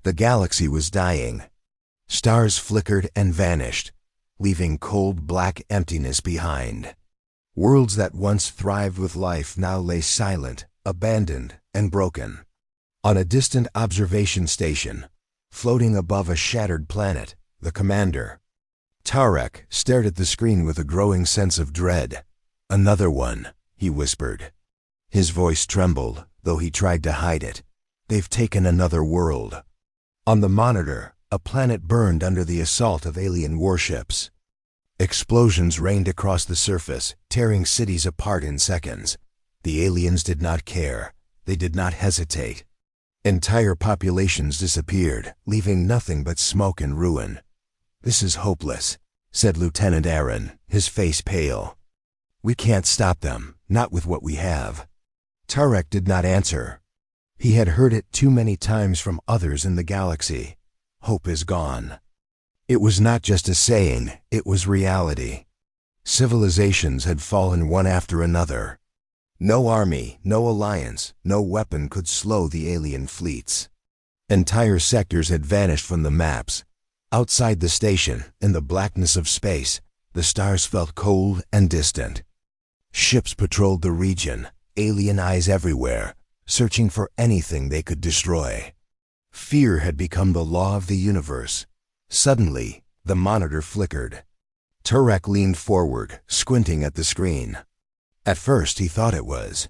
The galaxy was dying. Stars flickered and vanished, leaving cold black emptiness behind. Worlds that once thrived with life now lay silent, abandoned, and broken. On a distant observation station, floating above a shattered planet, the commander, Tarek, stared at the screen with a growing sense of dread. "Another one," he whispered. His voice trembled, though he tried to hide it. "They've taken another world." On the monitor, a planet burned under the assault of alien warships. Explosions rained across the surface, tearing cities apart in seconds. The aliens did not care. They did not hesitate. Entire populations disappeared, leaving nothing but smoke and ruin. "This is hopeless," said Lieutenant Aaron, his face pale. "We can't stop them, not with what we have." Tarek did not answer. He had heard it too many times from others in the galaxy. Hope is gone. It was not just a saying, it was reality. Civilizations had fallen one after another. No army, no alliance, no weapon could slow the alien fleets. Entire sectors had vanished from the maps. Outside the station, in the blackness of space, the stars felt cold and distant. Ships patrolled the region, alien eyes everywhere, searching for anything they could destroy. Fear had become the law of the universe. Suddenly, the monitor flickered. Tarek leaned forward, squinting at the screen. At first, he thought it was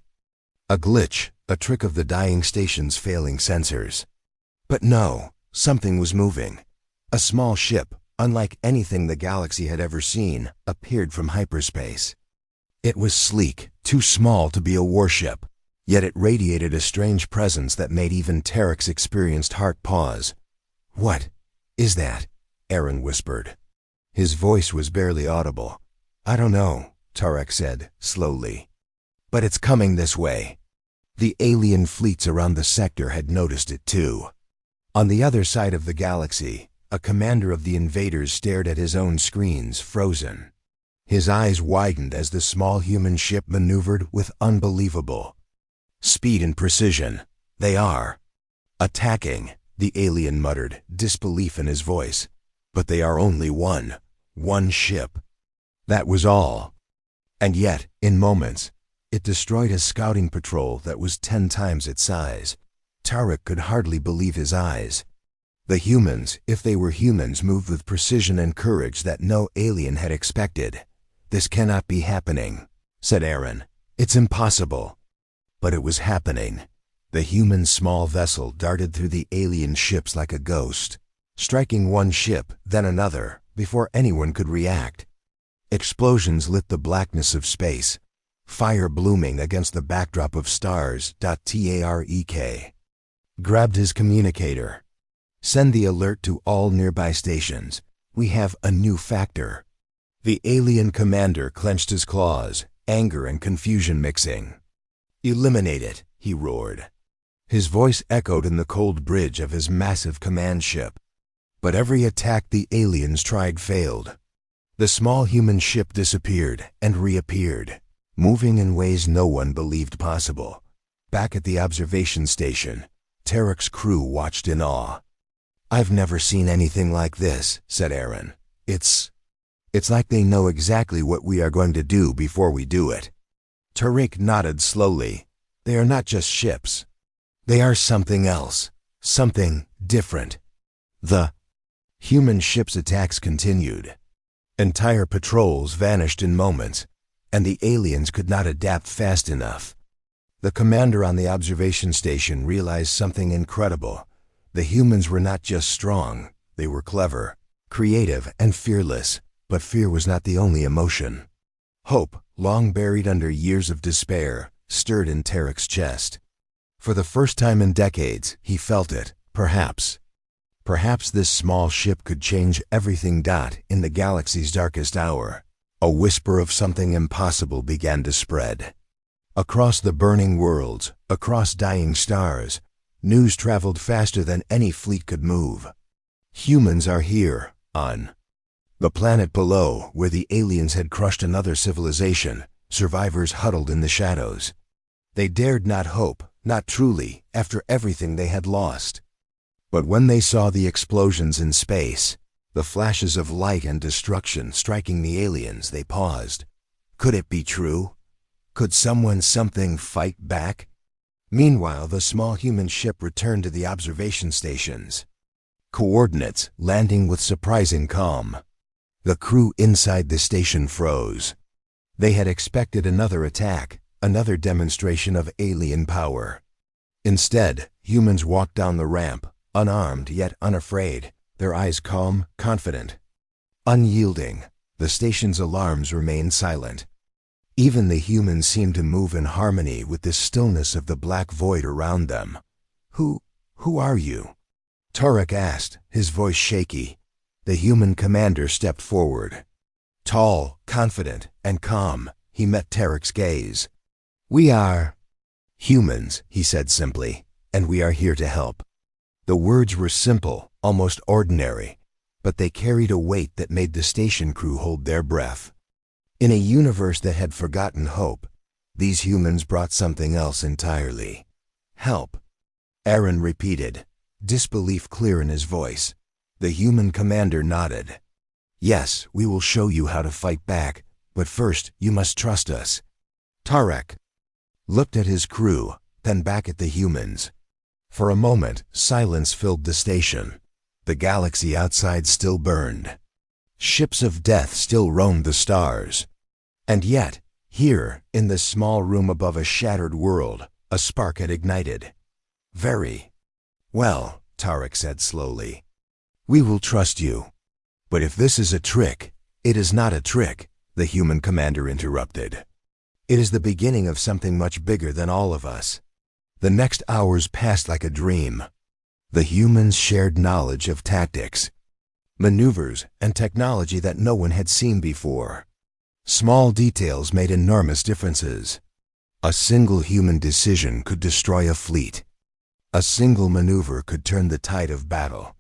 a glitch, a trick of the dying station's failing sensors. But no, something was moving. A small ship, unlike anything the galaxy had ever seen, appeared from hyperspace. It was sleek, too small to be a warship, yet it radiated a strange presence that made even Tarek's experienced heart pause. "What is that?" Aaron whispered. His voice was barely audible. "I don't know," Tarek said, slowly. "But it's coming this way." The alien fleets around the sector had noticed it too. On the other side of the galaxy, a commander of the invaders stared at his own screens, frozen. His eyes widened as the small human ship maneuvered with unbelievable speed and precision. "They are attacking," the alien muttered, disbelief in his voice. "But they are only one ship." That was all. And yet, in moments, it destroyed a scouting patrol that was 10 times its size. Tarek could hardly believe his eyes. The humans, if they were humans, moved with precision and courage that no alien had expected. "This cannot be happening," said Aaron. "It's impossible." But it was happening. The human small vessel darted through the alien ships like a ghost, striking one ship, then another, before anyone could react. Explosions lit the blackness of space, fire blooming against the backdrop of stars. Tarek grabbed his communicator. "Send the alert to all nearby stations. We have a new factor." The alien commander clenched his claws, anger and confusion mixing. "Eliminate it," he roared. His voice echoed in the cold bridge of his massive command ship. But every attack the aliens tried failed. The small human ship disappeared and reappeared, moving in ways no one believed possible. Back at the observation station, Tarek's crew watched in awe. "I've never seen anything like this," said Aaron. It's like they know exactly what we are going to do before we do it." Tarek nodded slowly. "They are not just ships. They are something else, something different." The human ship's attacks continued. Entire patrols vanished in moments, and the aliens could not adapt fast enough. The commander on the observation station realized something incredible. The humans were not just strong, they were clever, creative, and fearless. But fear was not the only emotion. Hope, long buried under years of despair, stirred in Tarek's chest. For the first time in decades, he felt it, perhaps. Perhaps this small ship could change everything. In the galaxy's darkest hour, a whisper of something impossible began to spread. Across the burning worlds, across dying stars, news traveled faster than any fleet could move. Humans are here, on the planet below, where the aliens had crushed another civilization. Survivors huddled in the shadows. They dared not hope, not truly, after everything they had lost. But when they saw the explosions in space, the flashes of light and destruction striking the aliens, they paused. Could it be true? Could something fight back? Meanwhile, the small human ship returned to the observation stations. Coordinates, landing with surprising calm. The crew inside the station froze. They had expected another attack, another demonstration of alien power. Instead, humans walked down the ramp, unarmed yet unafraid, their eyes calm, confident. Unyielding, the station's alarms remained silent. Even the humans seemed to move in harmony with the stillness of the black void around them. Who are you?" Tarek asked, his voice shaky. The human commander stepped forward. Tall, confident, and calm, he met Tarek's gaze. "We are humans," he said simply, "and we are here to help." The words were simple, almost ordinary, but they carried a weight that made the station crew hold their breath. In a universe that had forgotten hope, these humans brought something else entirely. "Help," Aaron repeated, disbelief clear in his voice. The human commander nodded. "Yes, we will show you how to fight back, but first you must trust us." Tarek looked at his crew, then back at the humans. For a moment, silence filled the station. The galaxy outside still burned. Ships of death still roamed the stars. And yet, here, in this small room above a shattered world, a spark had ignited. "Very well," Tarek said slowly. "We will trust you. But if this is a trick, it is not a trick," the human commander interrupted. "It is the beginning of something much bigger than all of us." The next hours passed like a dream. The humans shared knowledge of tactics, maneuvers, and technology that no one had seen before. Small details made enormous differences. A single human decision could destroy a fleet. A single maneuver could turn the tide of battle.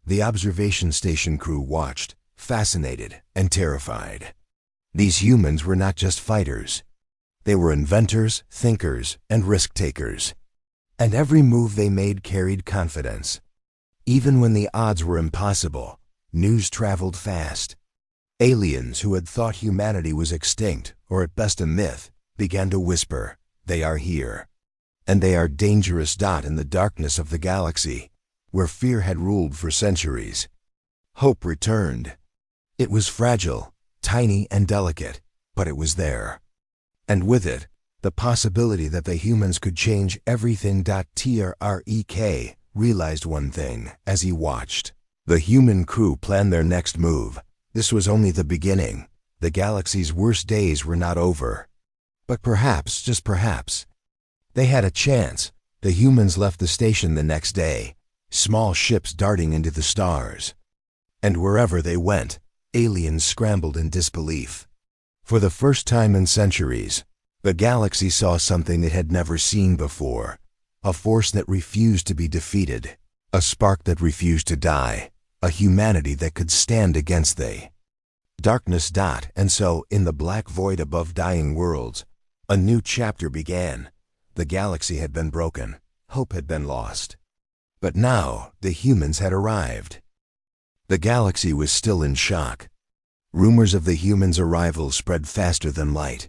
The observation station crew watched, fascinated and terrified. These humans were not just fighters. They were inventors, thinkers, and risk-takers. And every move they made carried confidence. Even when the odds were impossible, news traveled fast. Aliens who had thought humanity was extinct, or at best a myth, began to whisper, "They are here." And they are dangerous dot in the darkness of the galaxy, where fear had ruled for centuries. Hope returned. It was fragile, tiny and delicate, but it was there. And with it, the possibility that the humans could change everything. Trek realized one thing as he watched. The human crew planned their next move. This was only the beginning. The galaxy's worst days were not over. But perhaps, just perhaps, they had a chance. The humans left the station the next day, small ships darting into the stars. And wherever they went, aliens scrambled in disbelief. For the first time in centuries, the galaxy saw something it had never seen before. A force that refused to be defeated. A spark that refused to die. A humanity that could stand against they. Darkness. And so, in the black void above dying worlds, a new chapter began. The galaxy had been broken. Hope had been lost. But now, the humans had arrived. The galaxy was still in shock. Rumors of the humans' arrival spread faster than light.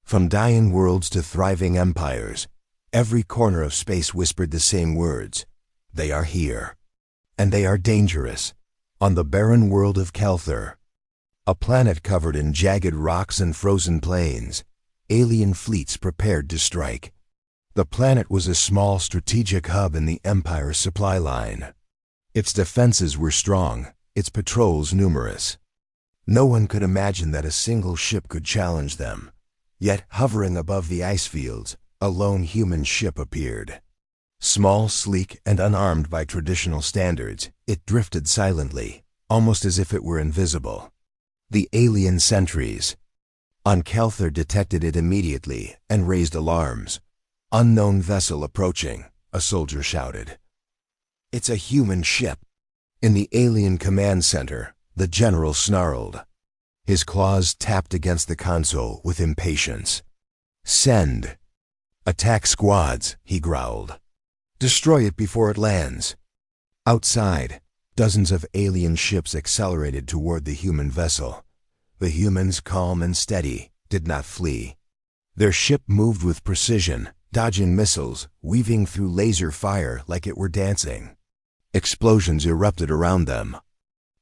From dying worlds to thriving empires, every corner of space whispered the same words. They are here. And they are dangerous. On the barren world of Kelthur, a planet covered in jagged rocks and frozen plains, alien fleets prepared to strike. The planet was a small strategic hub in the Empire's supply line. Its defenses were strong, its patrols numerous. No one could imagine that a single ship could challenge them. Yet, hovering above the ice fields, a lone human ship appeared. Small, sleek, and unarmed by traditional standards, it drifted silently, almost as if it were invisible. The alien sentries on Kelthur detected it immediately and raised alarms. "Unknown vessel approaching," a soldier shouted. "It's a human ship." In the alien command center, the general snarled. His claws tapped against the console with impatience. "Send. Attack squads," he growled. "Destroy it before it lands." Outside, dozens of alien ships accelerated toward the human vessel. The humans, calm and steady, did not flee. Their ship moved with precision, dodging missiles, weaving through laser fire like it were dancing. Explosions erupted around them.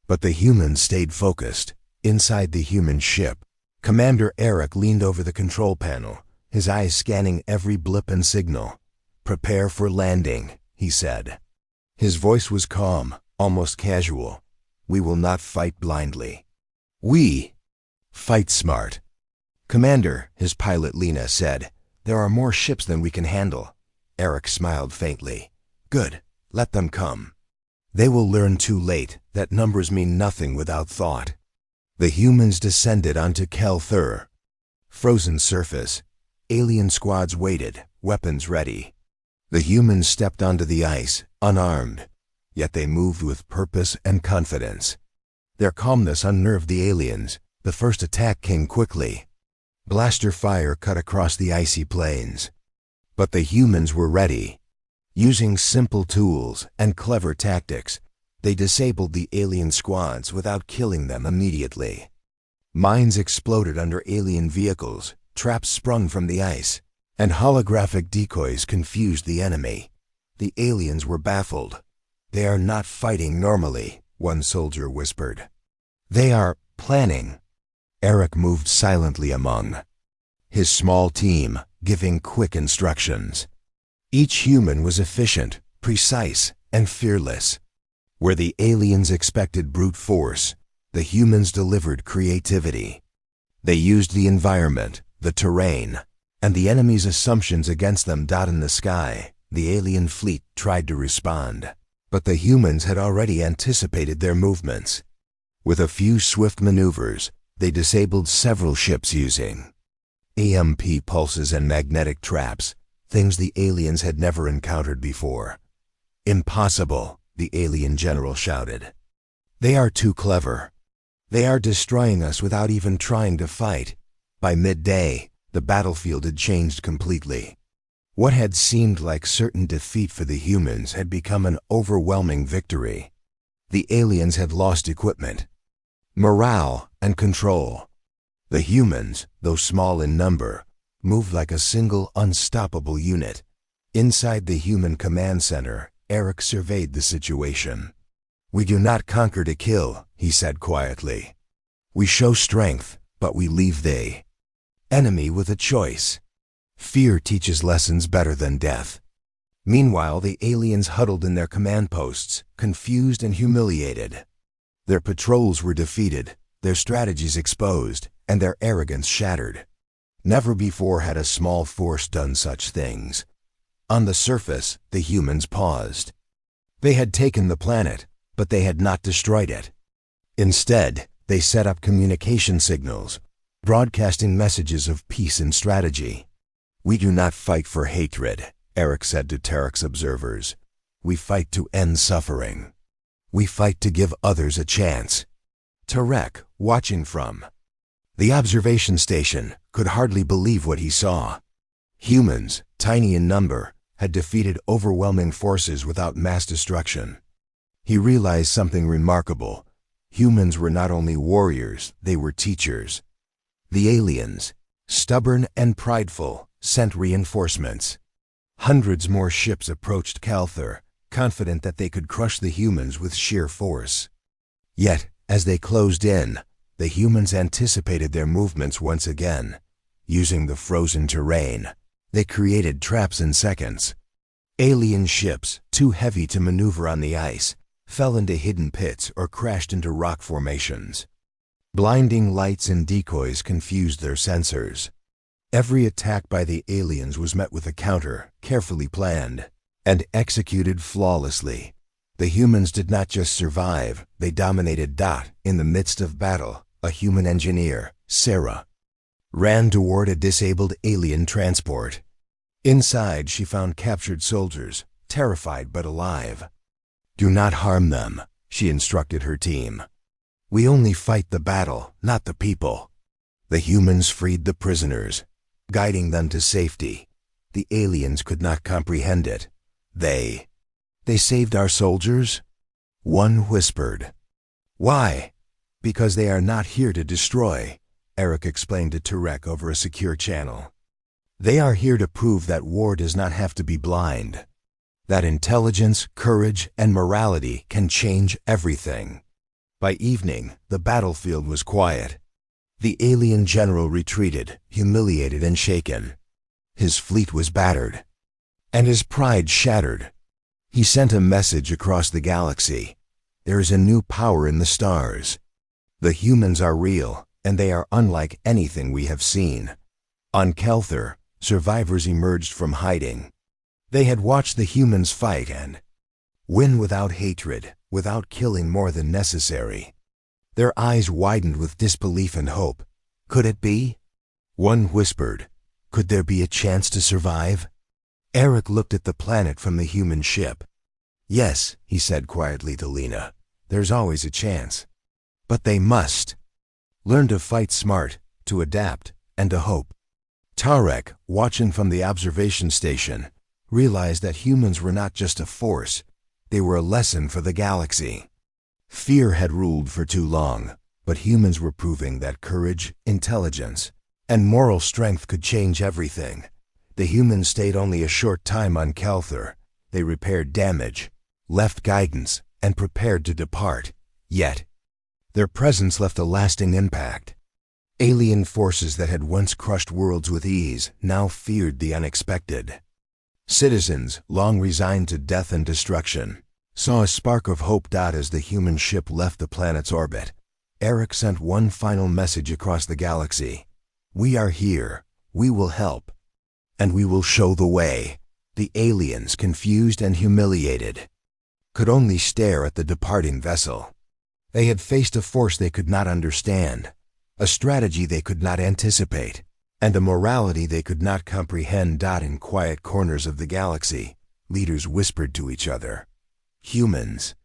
But the humans stayed focused. Inside the human ship, Commander Eric leaned over the control panel, his eyes scanning every blip and signal. "Prepare for landing," he said. His voice was calm, almost casual. "We will not fight blindly. We fight smart." "Commander," his pilot Lena said, "there are more ships than we can handle." Eric smiled faintly. "Good, let them come. They will learn too late that numbers mean nothing without thought." The humans descended onto Kel-Thur. Frozen surface. Alien squads waited, weapons ready. The humans stepped onto the ice, unarmed, yet they moved with purpose and confidence. Their calmness unnerved the aliens. The first attack came quickly. Blaster fire cut across the icy plains. But the humans were ready. Using simple tools and clever tactics, they disabled the alien squads without killing them immediately. Mines exploded under alien vehicles, traps sprung from the ice, and holographic decoys confused the enemy. The aliens were baffled. "They are not fighting normally," one soldier whispered. "They are planning." Eric moved silently among his small team, giving quick instructions. Each human was efficient, precise, and fearless. Where the aliens expected brute force, the humans delivered creativity. They used the environment, the terrain, and the enemy's assumptions against them. In the sky, the alien fleet tried to respond, but the humans had already anticipated their movements. With a few swift maneuvers, they disabled several ships using EMP pulses and magnetic traps, things the aliens had never encountered before. "Impossible," the alien general shouted. "They are too clever. They are destroying us without even trying to fight." By midday, the battlefield had changed completely. What had seemed like certain defeat for the humans had become an overwhelming victory. The aliens had lost equipment, morale, and control. The humans, though small in number, moved like a single unstoppable unit. Inside the human command center, Eric surveyed the situation. "We do not conquer to kill," he said quietly. "We show strength, but we leave the enemy with a choice. Fear teaches lessons better than death." Meanwhile, the aliens huddled in their command posts, confused and humiliated. Their patrols were defeated, their strategies exposed, and their arrogance shattered. Never before had a small force done such things. On the surface, the humans paused. They had taken the planet, but they had not destroyed it. Instead, they set up communication signals, broadcasting messages of peace and strategy. "We do not fight for hatred," Eric said to Tarek's observers. "We fight to end suffering. We fight to give others a chance." Tarek, watching from the observation station, could hardly believe what he saw. Humans, tiny in number, had defeated overwhelming forces without mass destruction. He realized something remarkable. Humans were not only warriors, they were teachers. The aliens, stubborn and prideful, sent reinforcements. Hundreds more ships approached Kel-Thur, confident that they could crush the humans with sheer force. Yet, as they closed in, the humans anticipated their movements once again. Using the frozen terrain, they created traps in seconds. Alien ships, too heavy to maneuver on the ice, fell into hidden pits or crashed into rock formations. Blinding lights and decoys confused their sensors. Every attack by the aliens was met with a counter, carefully planned, and executed flawlessly. The humans did not just survive, they dominated. In the midst of battle, a human engineer, Sarah, ran toward a disabled alien transport. Inside, she found captured soldiers, terrified but alive. "Do not harm them," she instructed her team. "We only fight the battle, not the people." The humans freed the prisoners, guiding them to safety. The aliens could not comprehend it. They saved our soldiers? One whispered. Why? Because they are not here to destroy, Eric explained to Turek over a secure channel. They are here to prove that war does not have to be blind. That intelligence, courage, and morality can change everything. By evening, the battlefield was quiet. The alien general retreated, humiliated and shaken. His fleet was battered, and his pride shattered. He sent a message across the galaxy. There is a new power in the stars. The humans are real, and they are unlike anything we have seen. On Kelthur, survivors emerged from hiding. They had watched the humans fight and win without hatred, without killing more than necessary. Their eyes widened with disbelief and hope. Could it be? One whispered, could there be a chance to survive? Eric looked at the planet from the human ship. Yes, he said quietly to Lena, there's always a chance. But they must learn to fight smart, to adapt, and to hope. Tarek, watching from the observation station, realized that humans were not just a force, they were a lesson for the galaxy. Fear had ruled for too long, but humans were proving that courage, intelligence, and moral strength could change everything. The humans stayed only a short time on Kelthur. They repaired damage, left guidance, and prepared to depart. Yet, their presence left a lasting impact. Alien forces that had once crushed worlds with ease now feared the unexpected. Citizens, long resigned to death and destruction, saw a spark of hope as the human ship left the planet's orbit. Eric sent one final message across the galaxy. We are here, we will help, and we will show the way. The aliens, confused and humiliated, could only stare at the departing vessel. They had faced a force they could not understand, a strategy they could not anticipate, and a morality they could not comprehend. In quiet corners of the galaxy, leaders whispered to each other. Humans.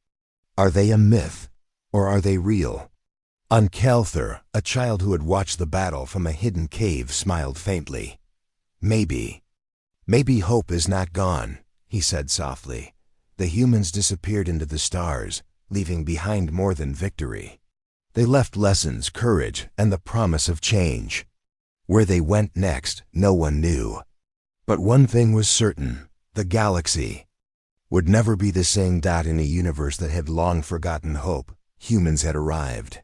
Are they a myth, or are they real? On Kelthur, a child who had watched the battle from a hidden cave smiled faintly. Maybe hope is not gone, he said softly. The humans disappeared into the stars, leaving behind more than victory. They left lessons, courage, and the promise of change. Where they went next, no one knew. But one thing was certain, the galaxy would never be the same. In a universe that had long forgotten hope, humans had arrived.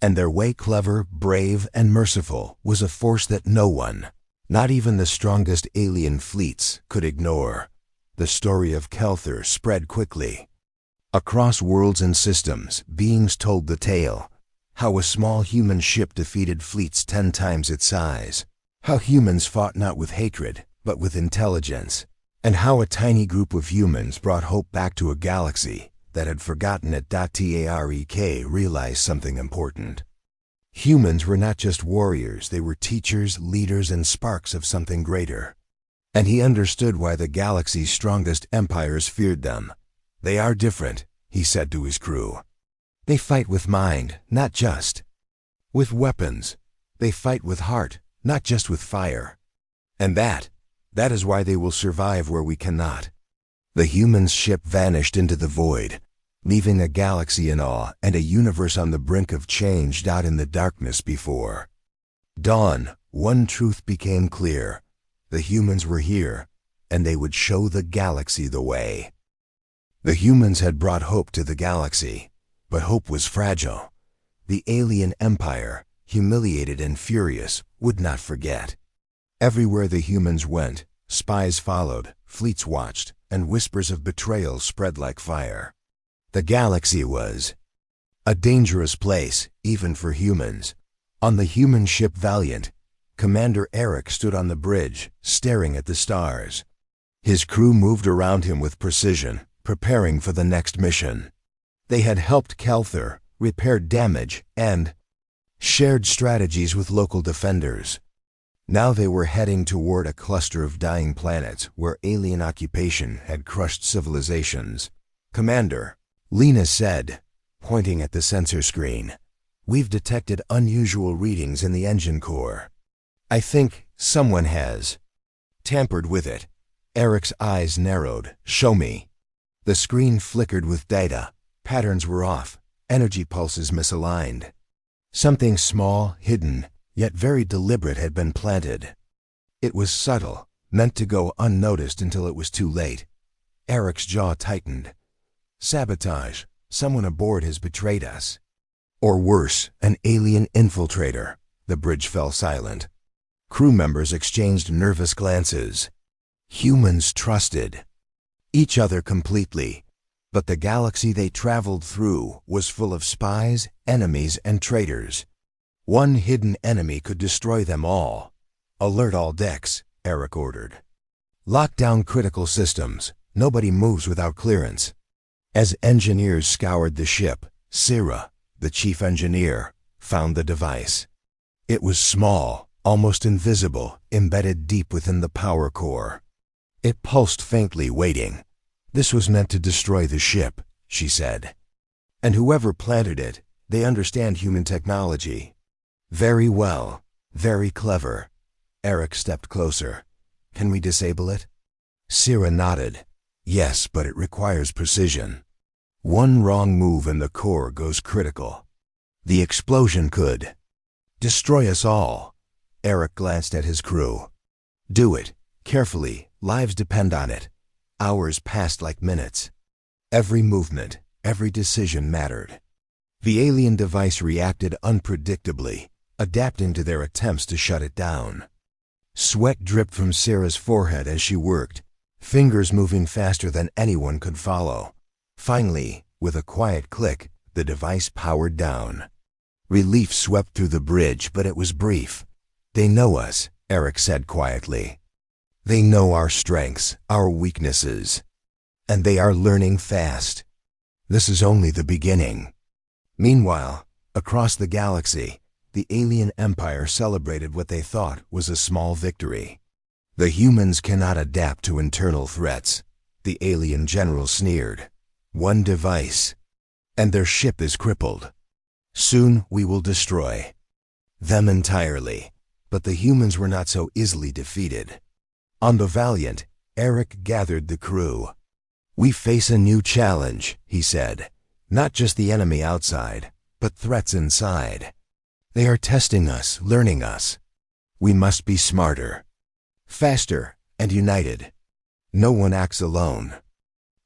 And their way, clever, brave, and merciful, was a force that no one, not even the strongest alien fleets, could ignore. The story of Kelthur spread quickly. Across worlds and systems, beings told the tale. How a small human ship defeated fleets 10 times its size. How humans fought not with hatred, but with intelligence. And how a tiny group of humans brought hope back to a galaxy that had forgotten it. Tarek realized something important. Humans were not just warriors, they were teachers, leaders, and sparks of something greater. And he understood why the galaxy's strongest empires feared them. They are different, he said to his crew. They fight with mind, not just with weapons. They fight with heart, not just with fire. And that is why they will survive where we cannot. The human's ship vanished into the void, leaving a galaxy in awe and a universe on the brink of change. In the darkness before dawn, one truth became clear. The humans were here, and they would show the galaxy the way. The humans had brought hope to the galaxy, but hope was fragile. The alien empire, humiliated and furious, would not forget. Everywhere the humans went, spies followed, fleets watched, and whispers of betrayal spread like fire. The galaxy was a dangerous place, even for humans. On the human ship Valiant, Commander Eric stood on the bridge, staring at the stars. His crew moved around him with precision, preparing for the next mission. They had helped Kelthur, repaired damage, and shared strategies with local defenders. Now they were heading toward a cluster of dying planets where alien occupation had crushed civilizations. Commander, Lena said, pointing at the sensor screen, we've detected unusual readings in the engine core. I think someone has tampered with it. Eric's eyes narrowed. Show me. The screen flickered with data, Patterns were off, energy pulses misaligned. Something small, hidden, yet very deliberate had been planted. It was subtle, meant to go unnoticed until it was too late. Eric's jaw tightened. Sabotage. Someone aboard has betrayed us. Or worse, an alien infiltrator. The bridge fell silent. Crew members exchanged nervous glances. Humans trusted each other completely, but the galaxy they traveled through was full of spies, enemies, and traitors. One hidden enemy could destroy them all. Alert all decks, Eric ordered. Lock down critical systems. Nobody moves without clearance. As engineers scoured the ship, Sira, the chief engineer, found the device. It was small, almost invisible, embedded deep within the power core. It pulsed faintly, waiting. This was meant to destroy the ship, she said. And whoever planted it, they understand human technology. Very well, very clever. Eric stepped closer. Can we disable it? Sira nodded. Yes, but it requires precision. One wrong move and the core goes critical. The explosion could destroy us all. Eric glanced at his crew. Do it, carefully, lives depend on it. Hours passed like minutes. Every movement, every decision mattered. The alien device reacted unpredictably, adapting to their attempts to shut it down. Sweat dripped from Sira's forehead as she worked, fingers moving faster than anyone could follow. Finally, with a quiet click, the device powered down. Relief swept through the bridge, but it was brief. They know us, Eric said quietly. They know our strengths, our weaknesses. And they are learning fast. This is only the beginning. Meanwhile, across the galaxy, the alien empire celebrated what they thought was a small victory. The humans cannot adapt to internal threats, the alien general sneered. One device, and their ship is crippled. Soon we will destroy them entirely. But the humans were not so easily defeated. On the Valiant, Eric gathered the crew. We face a new challenge, he said. Not just the enemy outside, but threats inside. They are testing us, learning us. We must be smarter, faster, and united. No one acts alone.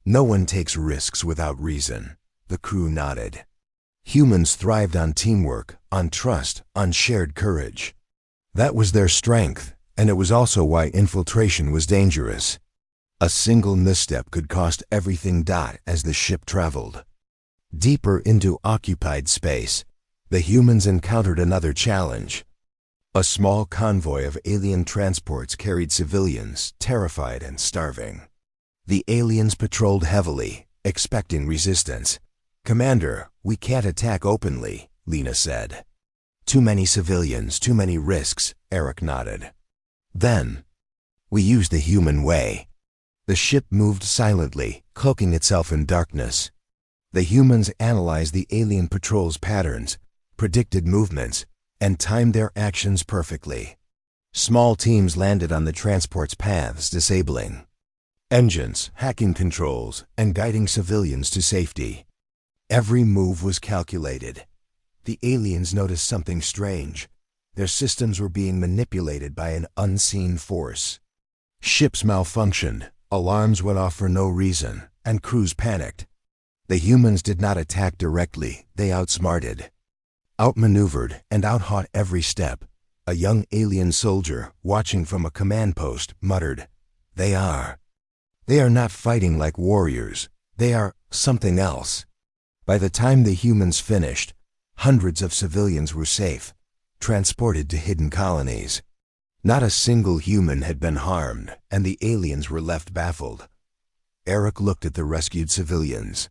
No one takes risks without reason. The crew nodded. Humans thrived on teamwork, on trust, on shared courage. That was their strength, and it was also why infiltration was dangerous. A single misstep could cost everything. As the ship traveled deeper into occupied space, the humans encountered another challenge. A small convoy of alien transports carried civilians, terrified and starving. The aliens patrolled heavily, expecting resistance. Commander, we can't attack openly, Lena said. Too many civilians, too many risks, Eric nodded. Then, we used the human way. The ship moved silently, cloaking itself in darkness. The humans analyzed the alien patrol's patterns, predicted movements, and timed their actions perfectly. Small teams landed on the transport's paths, disabling engines, hacking controls, and guiding civilians to safety. Every move was calculated. The aliens noticed something strange. Their systems were being manipulated by an unseen force. Ships malfunctioned, alarms went off for no reason, and crews panicked. The humans did not attack directly, they outsmarted, outmaneuvered, and outhought every step. A young alien soldier, watching from a command post, muttered, They are not fighting like warriors. They are something else." By the time the humans finished, hundreds of civilians were safe, transported to hidden colonies. Not a single human had been harmed, and the aliens were left baffled. Eric looked at the rescued civilians.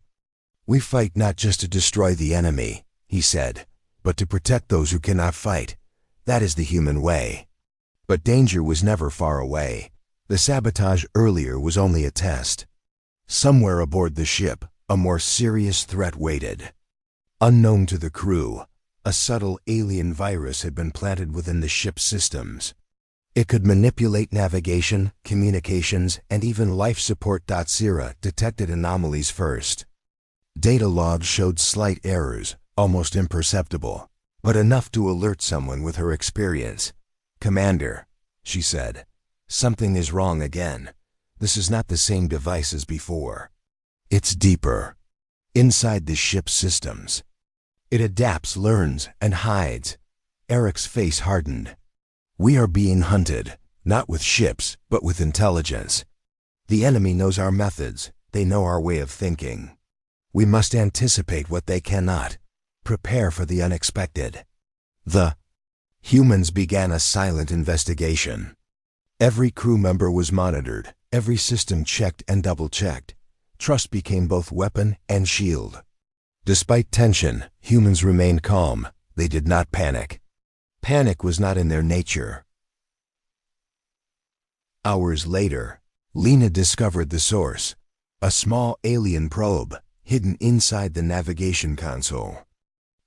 "We fight not just to destroy the enemy," he said, "but to protect those who cannot fight. That is the human way." But danger was never far away. The sabotage earlier was only a test. Somewhere aboard the ship, a more serious threat waited. Unknown to the crew, a subtle alien virus had been planted within the ship's systems. It could manipulate navigation, communications, and even life support. Sira detected anomalies first. Data logs showed slight errors, almost imperceptible, but enough to alert someone with her experience. "Commander," she said, "something is wrong again. This is not the same device as before. It's deeper. Inside the ship's systems. It adapts, learns, and hides." Eric's face hardened. "We are being hunted, not with ships, but with intelligence. The enemy knows our methods. They know our way of thinking. We must anticipate what they cannot. Prepare for the unexpected." The humans began a silent investigation. Every crew member was monitored, every system checked and double-checked. Trust became both weapon and shield. Despite tension, humans remained calm. They did not panic. Panic was not in their nature. Hours later, Lena discovered the source, a small alien probe hidden inside the navigation console.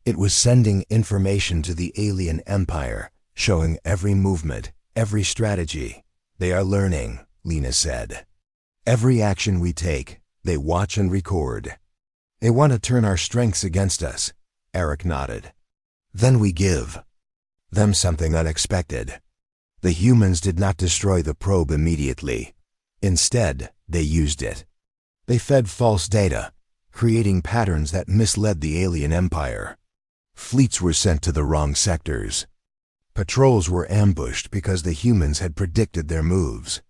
It was sending information to the alien empire, showing every movement, every strategy. "They are learning," Lena said. "Every action we take, they watch and record. They want to turn our strengths against us." Eric nodded. "Then we give them something unexpected." The humans did not destroy the probe immediately. Instead, they used it. They fed false data, creating patterns that misled the alien empire. Fleets were sent to the wrong sectors. Patrols were ambushed because the humans had predicted their moves.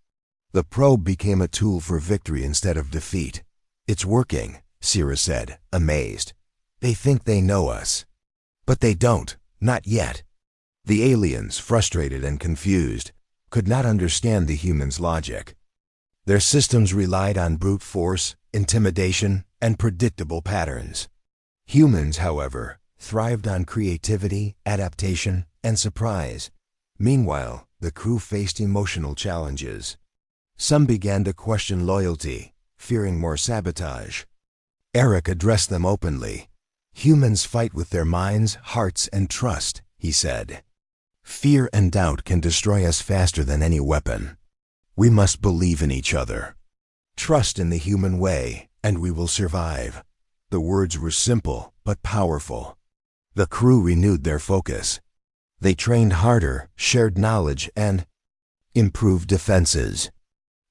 The probe became a tool for victory instead of defeat. "It's working," Sierra said, amazed. "They think they know us. But they don't, not yet." The aliens, frustrated and confused, could not understand the humans' logic. Their systems relied on brute force, intimidation, and predictable patterns. Humans, however, thrived on creativity, adaptation, and surprise. Meanwhile, the crew faced emotional challenges. Some began to question loyalty, fearing more sabotage. Eric addressed them openly. "Humans fight with their minds, hearts, and trust," he said. "Fear and doubt can destroy us faster than any weapon. We must believe in each other. Trust in the human way, and we will survive." The words were simple, but powerful. The crew renewed their focus. They trained harder, shared knowledge, and improved defenses.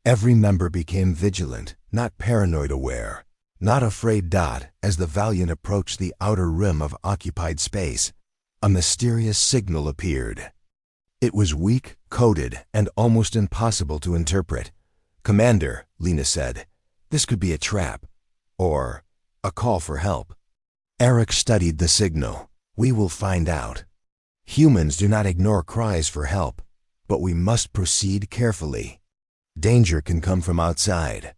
Every member became vigilant, not paranoid aware, not afraid. As the Valiant approached the outer rim of occupied space, a mysterious signal appeared. It was weak, coded, and almost impossible to interpret. "Commander," Lena said, "this could be a trap, or a call for help." Eric studied the signal. "We will find out." Humans do not ignore cries for help, but we must proceed carefully. Danger can come from outside,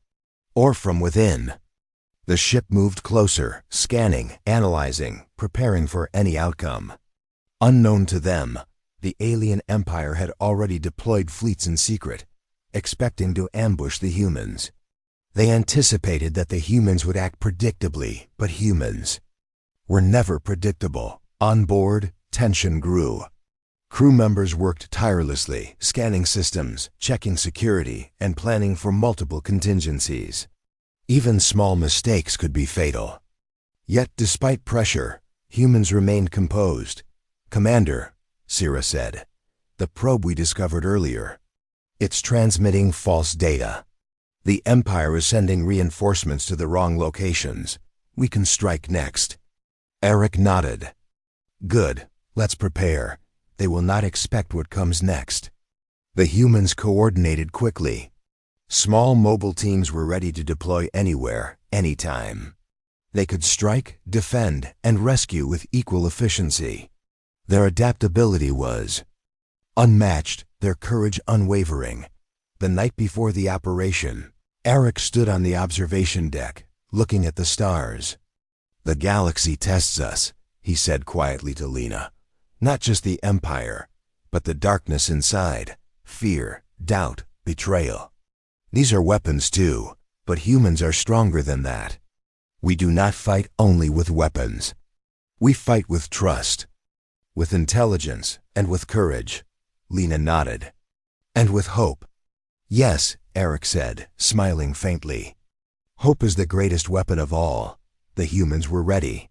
or from within. The ship moved closer, scanning, analyzing, preparing for any outcome. Unknown to them, the alien empire had already deployed fleets in secret, expecting to ambush the humans. They anticipated that the humans would act predictably, but humans were never predictable. On board, tension grew. Crew members worked tirelessly, scanning systems, checking security, and planning for multiple contingencies. Even small mistakes could be fatal. Yet, despite pressure, humans remained composed. "Commander," Sierra said, "the probe we discovered earlier. It's transmitting false data. The Empire is sending reinforcements to the wrong locations. We can strike next." Eric nodded. "Good, let's prepare. They will not expect what comes next." The humans coordinated quickly. Small mobile teams were ready to deploy anywhere, anytime. They could strike, defend, and rescue with equal efficiency. Their adaptability was unmatched, their courage unwavering. The night before the operation, Eric stood on the observation deck, looking at the stars. "The galaxy tests us," he said quietly to Lena. "Not just the Empire, but the darkness inside, fear, doubt, betrayal. These are weapons too, but humans are stronger than that. We do not fight only with weapons. We fight with trust, with intelligence, and with courage." Lena nodded. "And with hope." "Yes," Eric said, smiling faintly. "Hope is the greatest weapon of all. the humans were ready.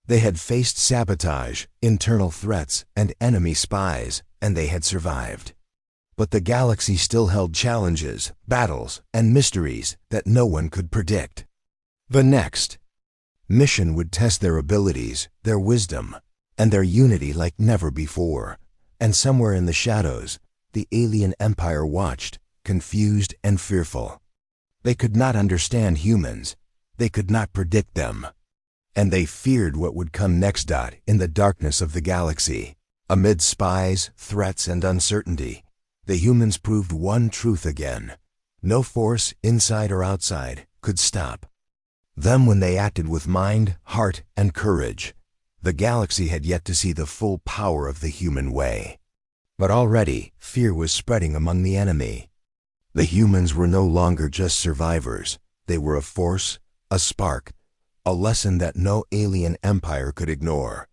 They had faced sabotage, internal threats, and enemy spies, and they had survived. But the galaxy still held challenges, battles, and mysteries that no one could predict. The next mission would test their abilities, their wisdom, and their unity like never before. And somewhere in the shadows, the alien empire watched, confused and fearful. They could not understand humans. They could not predict them. And they feared what would come next. In the darkness of the galaxy, amid spies, threats, and uncertainty, the humans proved one truth again. No force, inside or outside, could stop them when they acted with mind, heart, and courage. The galaxy had yet to see the full power of the human way. But already, fear was spreading among the enemy. The humans were no longer just survivors. They were a force, a spark, a lesson that no alien empire could ignore.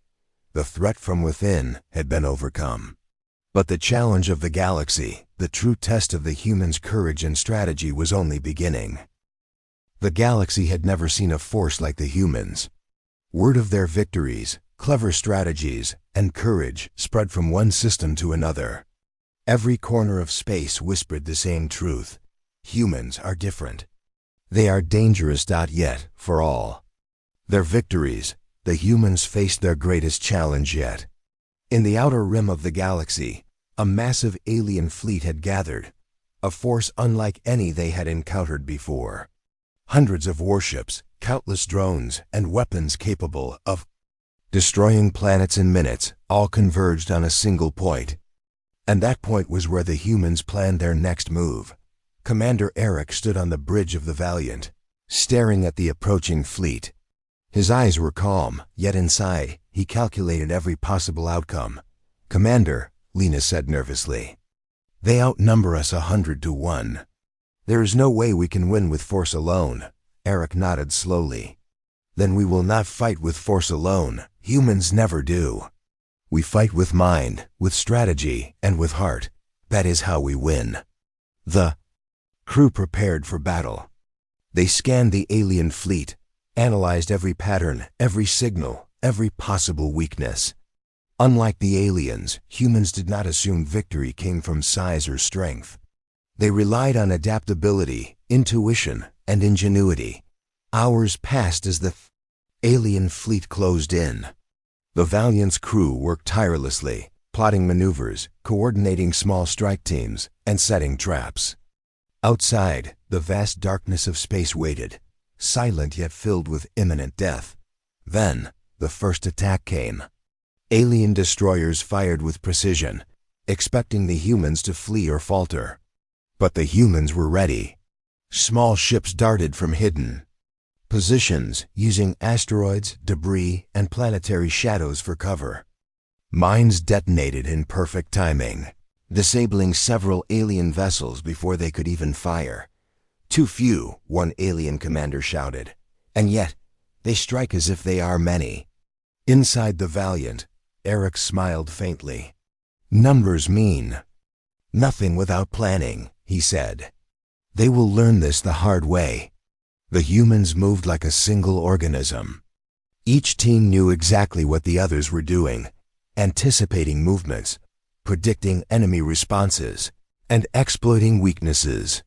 The threat from within had been overcome. But the challenge of the galaxy, the true test of the humans' courage and strategy, was only beginning. The galaxy had never seen a force like the humans. Word of their victories, clever strategies, and courage spread from one system to another. Every corner of space whispered the same truth. Humans are different. They are dangerous. Yet, for all their victories, the humans faced their greatest challenge yet. In the outer rim of the galaxy, a massive alien fleet had gathered, a force unlike any they had encountered before. Hundreds of warships, countless drones, and weapons capable of destroying planets in minutes, all converged on a single point. And that point was where the humans planned their next move. Commander Eric stood on the bridge of the Valiant, staring at the approaching fleet. His eyes were calm, yet inside, he calculated every possible outcome. "Commander," Lena said nervously, "they outnumber us 100 to 1. There is no way we can win with force alone." Eric nodded slowly. "Then we will not fight with force alone. Humans never do. We fight with mind, with strategy, and with heart. That is how we win." The crew prepared for battle. They scanned the alien fleet, analyzed every pattern, every signal, every possible weakness. Unlike the aliens, humans did not assume victory came from size or strength. They relied on adaptability, intuition, and ingenuity. Hours passed as the alien fleet closed in. The Valiant's crew worked tirelessly, plotting maneuvers, coordinating small strike teams, and setting traps. Outside, the vast darkness of space waited, silent yet filled with imminent death. Then, the first attack came. Alien destroyers fired with precision, expecting the humans to flee or falter. But the humans were ready. Small ships darted from hidden positions, using asteroids, debris, and planetary shadows for cover. Mines detonated in perfect timing, disabling several alien vessels before they could even fire. "Too few," one alien commander shouted. "And yet, they strike as if they are many." Inside the Valiant, Eric smiled faintly. "Numbers mean nothing without planning," he said. "They will learn this the hard way." The humans moved like a single organism. Each team knew exactly what the others were doing, anticipating movements, predicting enemy responses, and exploiting weaknesses.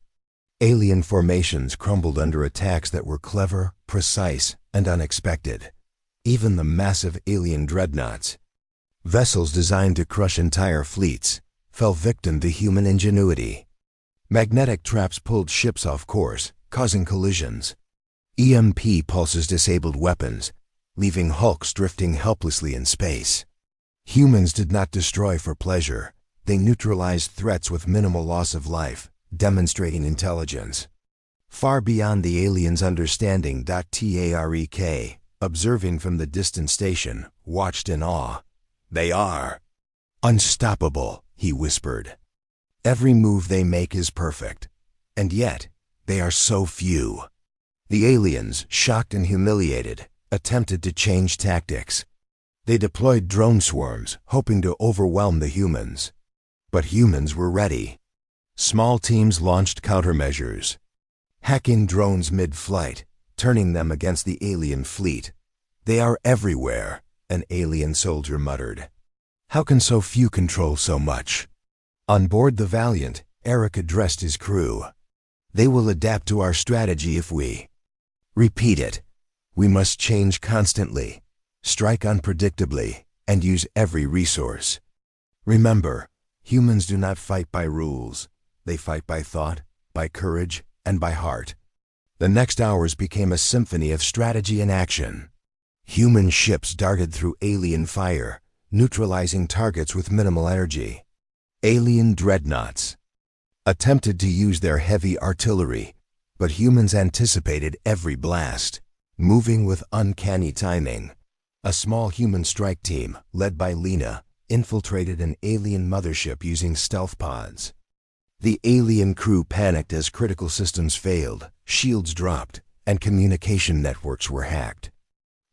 Alien formations crumbled under attacks that were clever, precise, and unexpected. Even the massive alien dreadnoughts, vessels designed to crush entire fleets, fell victim to human ingenuity. Magnetic traps pulled ships off course, causing collisions. EMP pulses disabled weapons, leaving hulks drifting helplessly in space. Humans did not destroy for pleasure. They neutralized threats with minimal loss of life, demonstrating intelligence far beyond the aliens' understanding. Tarek, observing from the distant station, watched in awe. "They are unstoppable," he whispered. "Every move they make is perfect. And yet, they are so few." The aliens, shocked and humiliated, attempted to change tactics. They deployed drone swarms, hoping to overwhelm the humans. But humans were ready. Small teams launched countermeasures, hacking drones mid-flight, turning them against the alien fleet. "They are everywhere," an alien soldier muttered. "How can so few control so much?" On board the Valiant, Eric addressed his crew. "They will adapt to our strategy if we repeat it. We must change constantly, strike unpredictably, and use every resource. Remember, humans do not fight by rules. They fight by thought, by courage, and by heart." The next hours became a symphony of strategy and action. Human ships darted through alien fire, neutralizing targets with minimal energy. Alien dreadnoughts attempted to use their heavy artillery, but humans anticipated every blast, moving with uncanny timing. A small human strike team, led by Lena, infiltrated an alien mothership using stealth pods. The alien crew panicked as critical systems failed, shields dropped, and communication networks were hacked.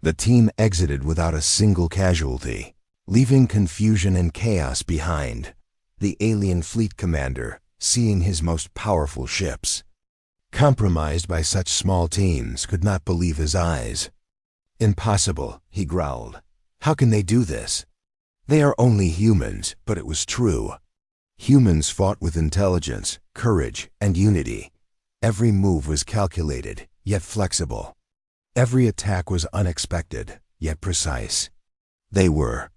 The team exited without a single casualty, leaving confusion and chaos behind. The alien fleet commander, seeing his most powerful ships compromised by such small teams, could not believe his eyes. "Impossible," he growled. "How can they do this? They are only humans," but it was true. Humans fought with intelligence, courage, and unity. Every move was calculated, yet flexible. Every attack was unexpected, yet precise. They were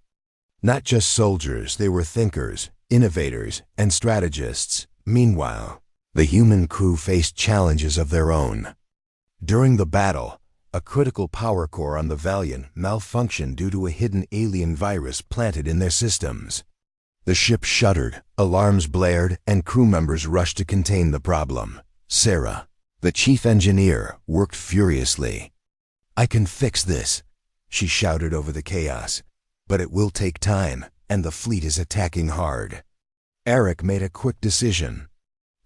not just soldiers, they were thinkers, innovators, and strategists. Meanwhile, the human crew faced challenges of their own. During the battle, a critical power core on the Valiant malfunctioned due to a hidden alien virus planted in their systems. The ship shuddered, alarms blared, and crew members rushed to contain the problem. Sarah, the chief engineer, worked furiously. "I can fix this," she shouted over the chaos. "But it will take time, and the fleet is attacking hard." Eric made a quick decision.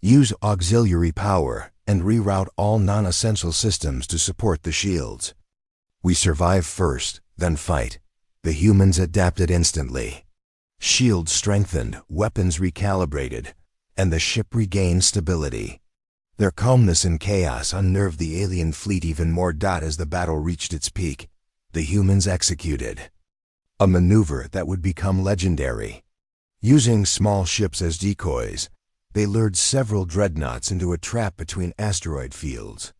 Use auxiliary power and reroute all non-essential systems to support the shields. "We survive first, then fight." The humans adapted instantly. Shields strengthened, weapons recalibrated, and the ship regained stability. Their calmness in chaos unnerved the alien fleet even more. As the battle reached its peak, the humans executed a maneuver that would become legendary. Using small ships as decoys, they lured several dreadnoughts into a trap between asteroid fields.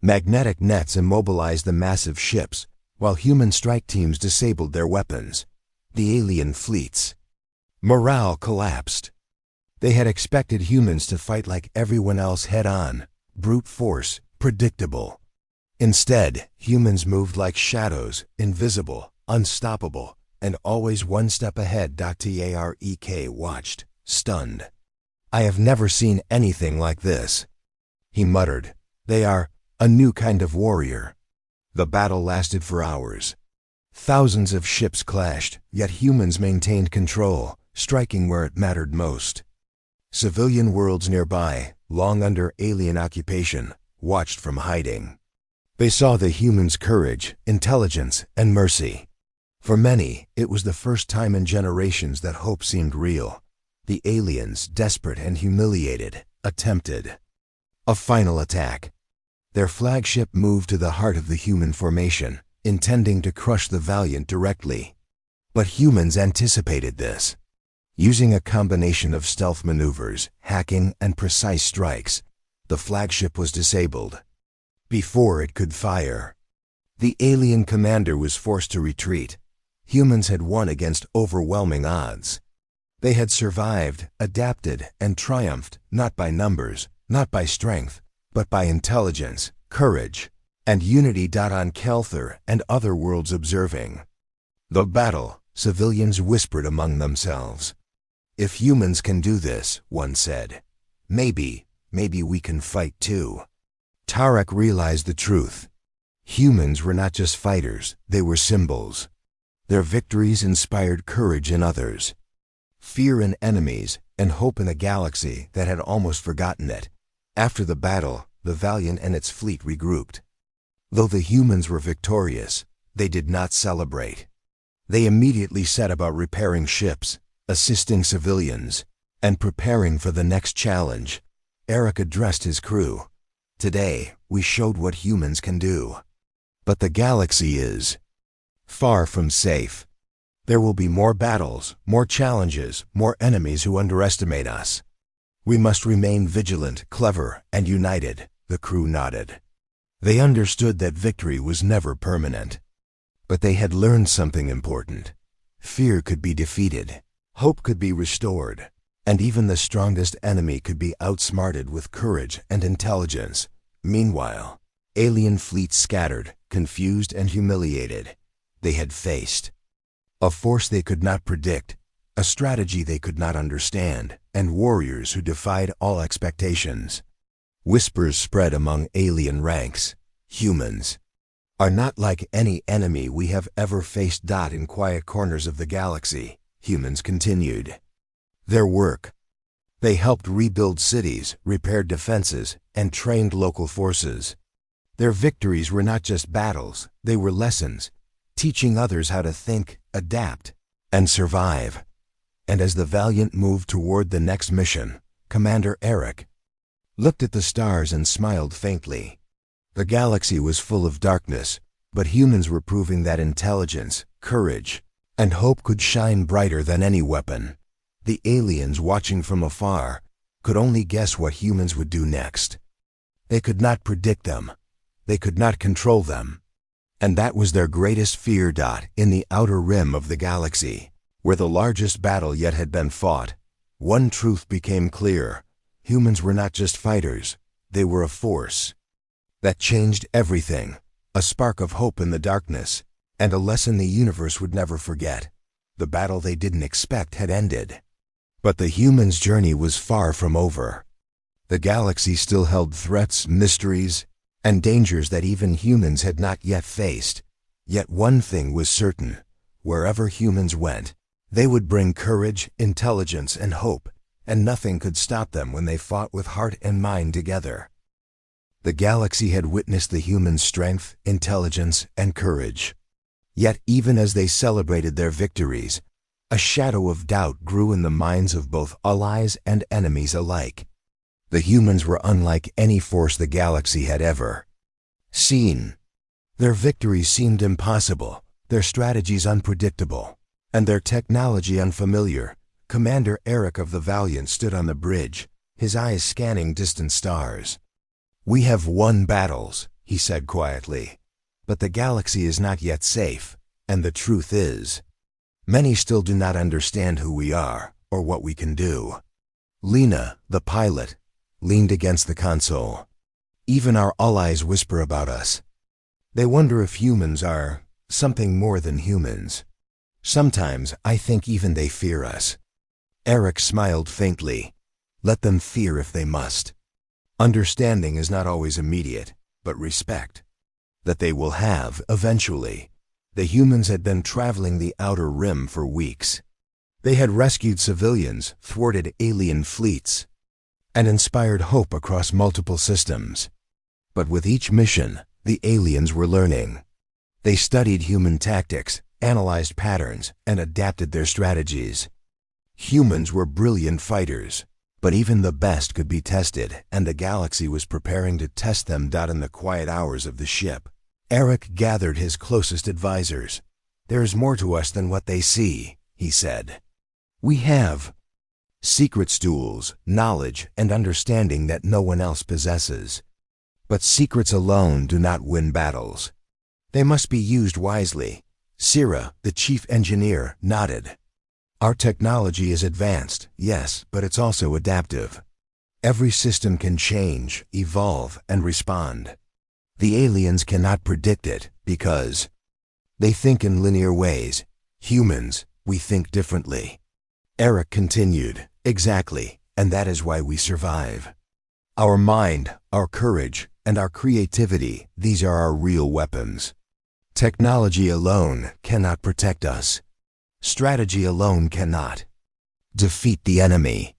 Magnetic nets immobilized the massive ships, while human strike teams disabled their weapons. The alien fleet's morale collapsed. They had expected humans to fight like everyone else head-on, brute force, predictable. Instead, humans moved like shadows, invisible, unstoppable, and always one step ahead. Tarek watched, stunned. "I have never seen anything like this," he muttered. "They are a new kind of warrior." The battle lasted for hours. Thousands of ships clashed, yet humans maintained control, striking where it mattered most. Civilian worlds nearby, long under alien occupation, watched from hiding. They saw the humans' courage, intelligence, and mercy. For many, it was the first time in generations that hope seemed real. The aliens, desperate and humiliated, attempted a final attack. Their flagship moved to the heart of the human formation, intending to crush the Valiant directly. But humans anticipated this. Using a combination of stealth maneuvers, hacking, and precise strikes, the flagship was disabled before it could fire. The alien commander was forced to retreat. Humans had won against overwhelming odds. They had survived, adapted, and triumphed, not by numbers, not by strength, but by intelligence, courage, and unity. On Kelthar and other worlds observing the battle, civilians whispered among themselves. "If humans can do this," one said, maybe we can fight too." Tarek realized the truth. Humans were not just fighters, they were symbols. Their victories inspired courage in others, fear in enemies, and hope in a galaxy that had almost forgotten it. After the battle, the Valiant and its fleet regrouped. Though the humans were victorious, they did not celebrate. They immediately set about repairing ships, assisting civilians, and preparing for the next challenge. Eric addressed his crew. "Today, we showed what humans can do. But the galaxy is far from safe. There will be more battles, more challenges, more enemies who underestimate us. We must remain vigilant, clever, and united, the crew nodded. They understood that victory was never permanent. But they had learned something important. Fear could be defeated, hope could be restored, and even the strongest enemy could be outsmarted with courage and intelligence. Meanwhile, alien fleets scattered, confused and humiliated. They had faced a force they could not predict, a strategy they could not understand, and warriors who defied all expectations. Whispers spread among alien ranks. Humans are not like any enemy we have ever faced. In quiet corners of the galaxy, humans continued their work. They helped rebuild cities, repaired defenses, and trained local forces. Their victories were not just battles, they were lessons, teaching others how to think, adapt, and survive. And as the Valiant moved toward the next mission, Commander Eric looked at the stars and smiled faintly. The galaxy was full of darkness, but humans were proving that intelligence, courage, and hope could shine brighter than any weapon. The aliens watching from afar could only guess what humans would do next. They could not predict them. They could not control them. And that was their greatest fear. In the outer rim of the galaxy, where the largest battle yet had been fought, one truth became clear. Humans were not just fighters, they were a force that changed everything, a spark of hope in the darkness, and a lesson the universe would never forget. The battle they didn't expect had ended. But the humans' journey was far from over. The galaxy still held threats, mysteries, and dangers that even humans had not yet faced. Yet one thing was certain: wherever humans went, they would bring courage, intelligence, and hope, and nothing could stop them when they fought with heart and mind together. The galaxy had witnessed the humans' strength, intelligence, and courage. Yet even as they celebrated their victories, a shadow of doubt grew in the minds of both allies and enemies alike. The humans were unlike any force the galaxy had ever seen. Their victories seemed impossible, their strategies unpredictable, and their technology unfamiliar. Commander Eric of the Valiant stood on the bridge, his eyes scanning distant stars. "We have won battles," he said quietly, "but the galaxy is not yet safe, and the truth is, many still do not understand who we are or what we can do." Lena, the pilot, leaned against the console. "Even our allies whisper about us. They wonder if humans are something more than humans. Sometimes I think even they fear us." Eric smiled faintly. "Let them fear if they must. Understanding is not always immediate, but respect that they will have eventually." The humans had been traveling the outer rim for weeks. They had rescued civilians, thwarted alien fleets, and inspired hope across multiple systems. But with each mission, the aliens were learning. They studied human tactics, analyzed patterns, and adapted their strategies. Humans were brilliant fighters, but even the best could be tested, and the galaxy was preparing to test them. In the quiet hours of the ship, Eric gathered his closest advisors. "There is more to us than what they see," he said. "We have secret tools, knowledge, and understanding that no one else possesses. But secrets alone do not win battles. They must be used wisely." Sira, the chief engineer, nodded. "Our technology is advanced, yes, but it's also adaptive. Every system can change, evolve, and respond. The aliens cannot predict it because they think in linear ways. Humans, we think differently." Eric continued, "Exactly, and that is why we survive. Our mind, our courage, and our creativity, these are our real weapons. Technology alone cannot protect us. Strategy alone cannot defeat the enemy.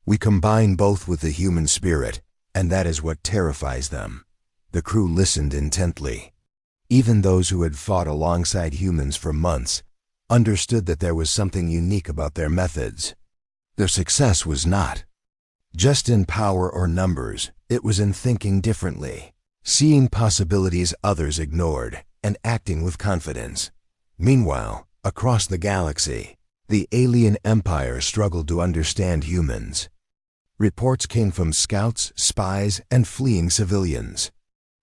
We combine both with the human spirit, and that is what terrifies them." The crew listened intently. Even those who had fought alongside humans for months understood that there was something unique about their methods. Their success was not just in power or numbers, it was in thinking differently, seeing possibilities others ignored and acting with confidence. Meanwhile, across the galaxy, the alien empire struggled to understand humans. Reports came from scouts, spies, and fleeing civilians.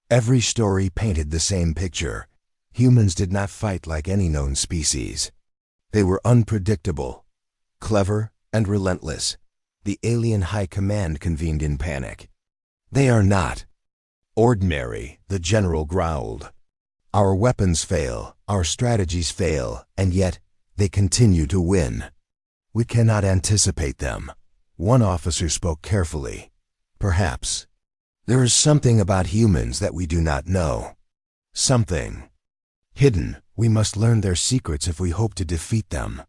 Every story painted the same picture. Humans did not fight like any known species. They were unpredictable, clever, and relentless. The alien high command convened in panic. "They are not ordinary," the general growled. "Our weapons fail, our strategies fail, and yet they continue to win. We cannot anticipate them." One officer spoke carefully. "Perhaps there is something about humans that we do not know. Something hidden. We must learn their secrets if we hope to defeat them."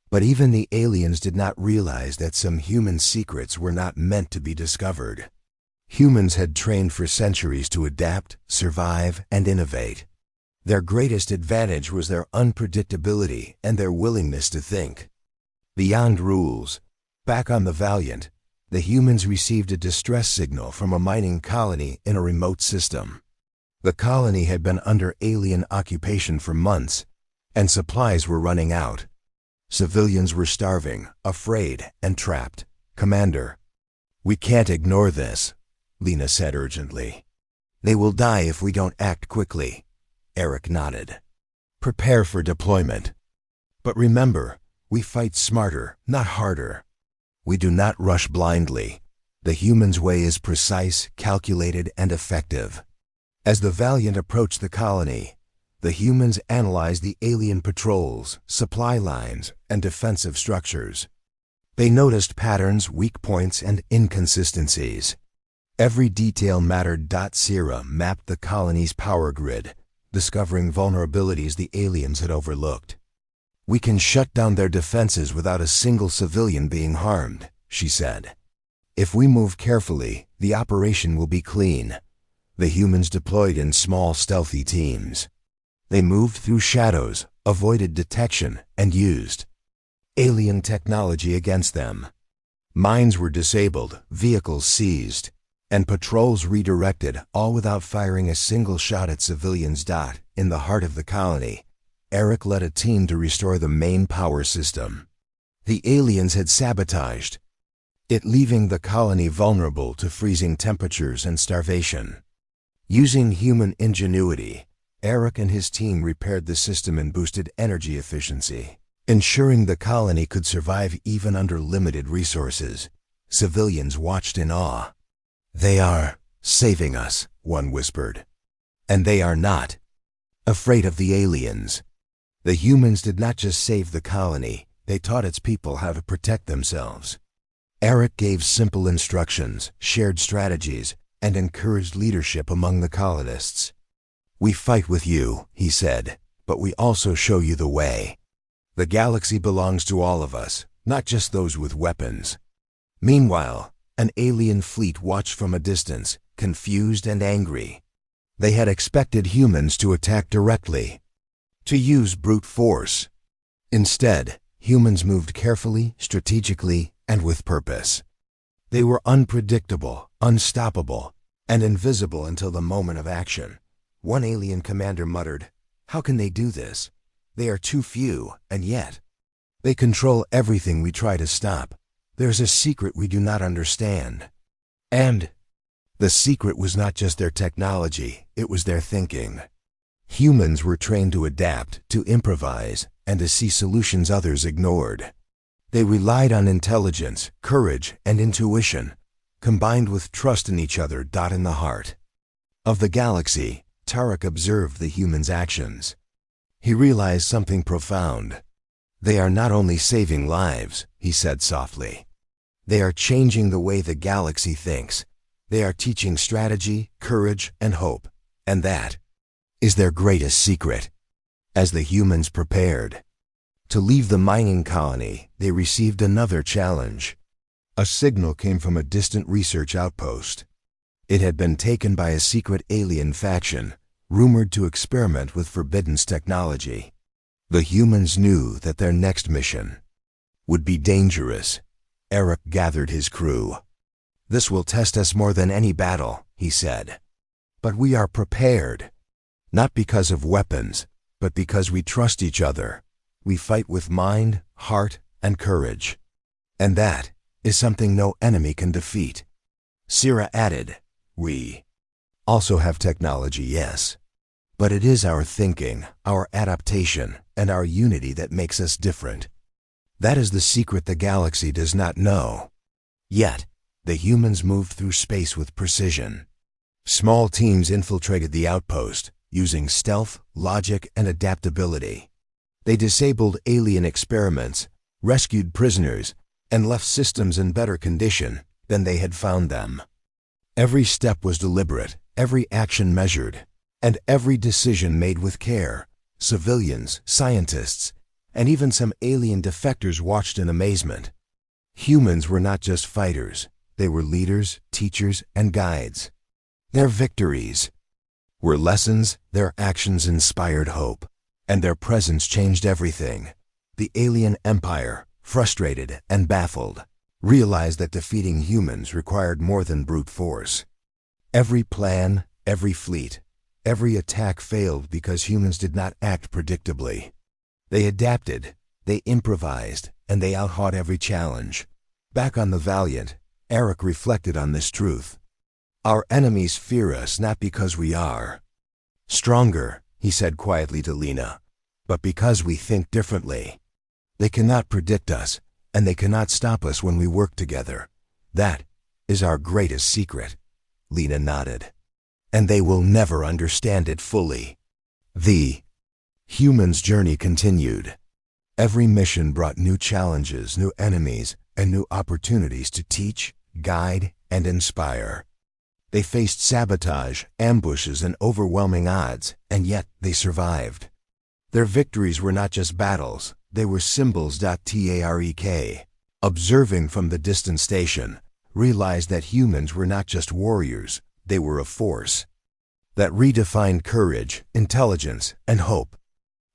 But even the aliens did not realize that some human secrets were not meant to be discovered. Humans had trained for centuries to adapt, survive, and innovate. Their greatest advantage was their unpredictability and their willingness to think beyond rules. Back on the Valiant, the humans received a distress signal from a mining colony in a remote system. The colony had been under alien occupation for months, and supplies were running out. Civilians were starving, afraid, and trapped. "Commander, we can't ignore this," Lena said urgently. "They will die if we don't act quickly." Eric nodded. "Prepare for deployment. But remember, we fight smarter, not harder. We do not rush blindly. The human's way is precise, calculated, and effective." As the Valiant approached the colony, the humans analyzed the alien patrols, supply lines, and defensive structures. They noticed patterns, weak points, and inconsistencies. Every detail mattered. Sierra mapped the colony's power grid, discovering vulnerabilities the aliens had overlooked. "We can shut down their defenses without a single civilian being harmed," she said. "If we move carefully, the operation will be clean." The humans deployed in small, stealthy teams. They moved through shadows, avoided detection, and used alien technology against them. Mines were disabled, vehicles seized, and patrols redirected, all without firing a single shot at civilians. In the heart of the colony, Eric led a team to restore the main power system. The aliens had sabotaged it, leaving the colony vulnerable to freezing temperatures and starvation. Using human ingenuity, Eric and his team repaired the system and boosted energy efficiency, ensuring the colony could survive even under limited resources. Civilians watched in awe. "They are saving us," one whispered. "And they are not afraid of the aliens." The humans did not just save the colony, they taught its people how to protect themselves. Eric gave simple instructions, shared strategies, and encouraged leadership among the colonists. "We fight with you," he said, "but we also show you the way. The galaxy belongs to all of us, not just those with weapons." Meanwhile, an alien fleet watched from a distance, confused and angry. They had expected humans to attack directly, to use brute force. Instead, humans moved carefully, strategically, and with purpose. They were unpredictable, unstoppable, and invisible until the moment of action. One alien commander muttered, "How can they do this? They are too few, and yet they control everything we try to stop. There's a secret we do not understand." And the secret was not just their technology, it was their thinking. Humans were trained to adapt, to improvise, and to see solutions others ignored. They relied on intelligence, courage, and intuition, combined with trust in each other. In the heart of the galaxy, Tarek observed the humans' actions. He realized something profound. "They are not only saving lives," he said softly. "They are changing the way the galaxy thinks. They are teaching strategy, courage, and hope. And that is their greatest secret." As the humans prepared to leave the mining colony, they received another challenge. A signal came from a distant research outpost. It had been taken by a secret alien faction, rumored to experiment with forbidden technology. The humans knew that their next mission would be dangerous. Eric gathered his crew. "This will test us more than any battle," he said. But we are prepared. Not because of weapons, but because we trust each other. We fight with mind, heart, and courage. And that is something no enemy can defeat. Sira added, we also have technology, yes. But it is our thinking, our adaptation, and our unity that makes us different. That is the secret the galaxy does not know. Yet, the humans moved through space with precision. Small teams infiltrated the outpost, using stealth, logic, and adaptability. They disabled alien experiments, rescued prisoners, and left systems in better condition than they had found them. Every step was deliberate, every action measured, and every decision made with care. Civilians, scientists, and even some alien defectors watched in amazement. Humans were not just fighters, they were leaders, teachers, and guides. Their victories were lessons, their actions inspired hope, and their presence changed everything. The alien empire, frustrated and baffled, realized that defeating humans required more than brute force. Every plan, every fleet, every attack failed because humans did not act predictably. They adapted, they improvised, and they outfought every challenge. Back on the Valiant, Eric reflected on this truth. Our enemies fear us not because we are stronger, he said quietly to Lena, but because we think differently. They cannot predict us, and they cannot stop us when we work together. That is our greatest secret. Lena nodded. And they will never understand it fully. The humans' journey continued. Every mission brought new challenges, new enemies, and new opportunities to teach, guide, and inspire. They faced sabotage, ambushes, and overwhelming odds, and yet they survived. Their victories were not just battles, they were symbols. Tarek, observing from the distant station, realized that humans were not just warriors, they were a force that redefined courage, intelligence, and hope.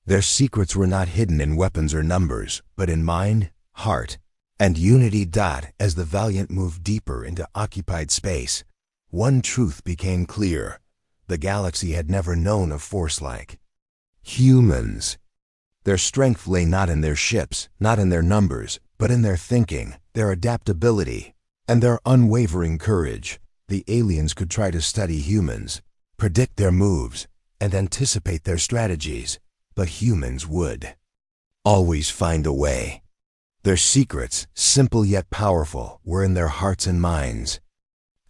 Their secrets were not hidden in weapons or numbers, but in mind, heart, and unity. As the Valiant moved deeper into occupied space, one truth became clear. The galaxy had never known a force like humans. Their strength lay not in their ships, not in their numbers, but in their thinking, their adaptability, and their unwavering courage. The aliens could try to study humans, predict their moves, and anticipate their strategies, but humans would always find a way. Their secrets, simple yet powerful, were in their hearts and minds.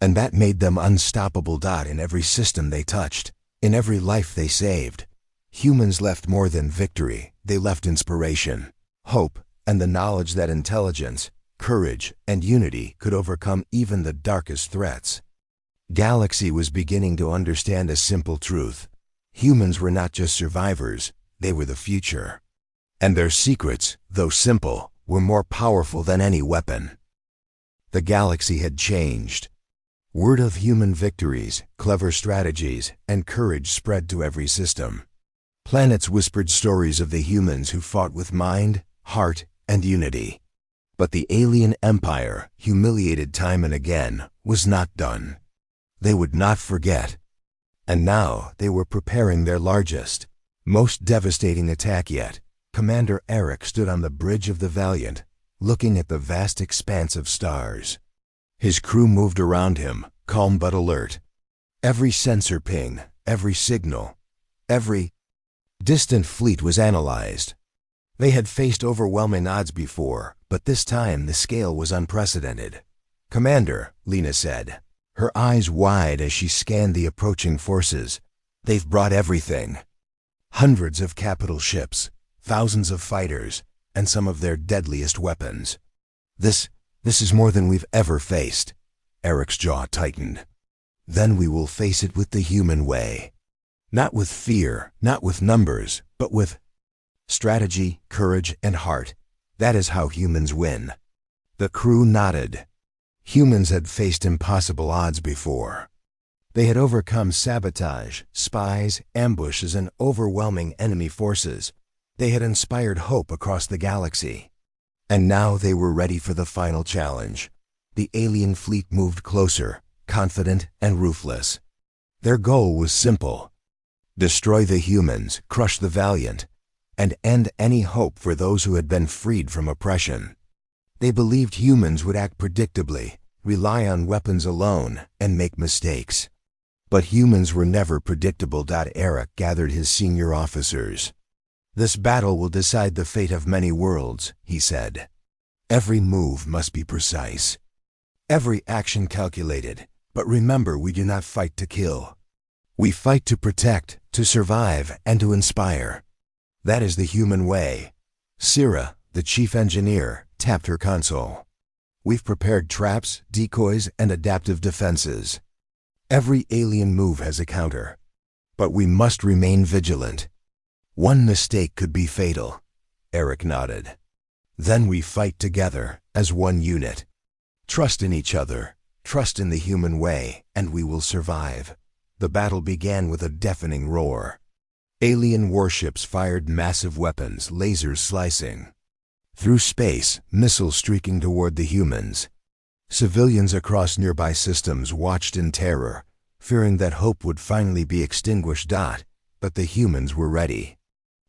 And that made them unstoppable. In every system they touched, in every life they saved, humans left more than victory, they left inspiration, hope, and the knowledge that intelligence, courage, and unity could overcome even the darkest threats. Galaxy was beginning to understand a simple truth. Humans were not just survivors, they were the future. And their secrets, though simple, were more powerful than any weapon. The galaxy had changed. Word of human victories, clever strategies, and courage spread to every system. Planets whispered stories of the humans who fought with mind, heart, and unity. But the alien empire, humiliated time and again, was not done. They would not forget. And now they were preparing their largest, most devastating attack yet. Commander Eric stood on the bridge of the Valiant, looking at the vast expanse of stars. His crew moved around him, calm but alert. Every sensor ping, every signal, every distant fleet was analyzed. They had faced overwhelming odds before, but this time the scale was unprecedented. "Commander," Lena said, her eyes wide as she scanned the approaching forces, "they've brought everything. Hundreds of capital ships, thousands of fighters, and some of their deadliest weapons. This is more than we've ever faced." Eric's jaw tightened. "Then we will face it with the human way. Not with fear, not with numbers, but with strategy, courage, and heart. That is how humans win." The crew nodded. Humans had faced impossible odds before. They had overcome sabotage, spies, ambushes, and overwhelming enemy forces. They had inspired hope across the galaxy. And now they were ready for the final challenge. The alien fleet moved closer, confident and ruthless. Their goal was simple: destroy the humans, crush the valiant, and end any hope for those who had been freed from oppression. They believed humans would act predictably, rely on weapons alone, and make mistakes. But humans were never predictable. Eric gathered his senior officers. "This battle will decide the fate of many worlds," he said. "Every move must be precise. Every action calculated. But remember, we do not fight to kill. We fight to protect, to survive, and to inspire. That is the human way." Sira, the chief engineer, tapped her console. "We've prepared traps, decoys, and adaptive defenses. Every alien move has a counter. But we must remain vigilant. One mistake could be fatal." Eric nodded. "Then we fight together, as one unit. Trust in each other, trust in the human way, and we will survive." The battle began with a deafening roar. Alien warships fired massive weapons, lasers slicing through space, missiles streaking toward the humans. Civilians across nearby systems watched in terror, fearing that hope would finally be extinguished. But the humans were ready.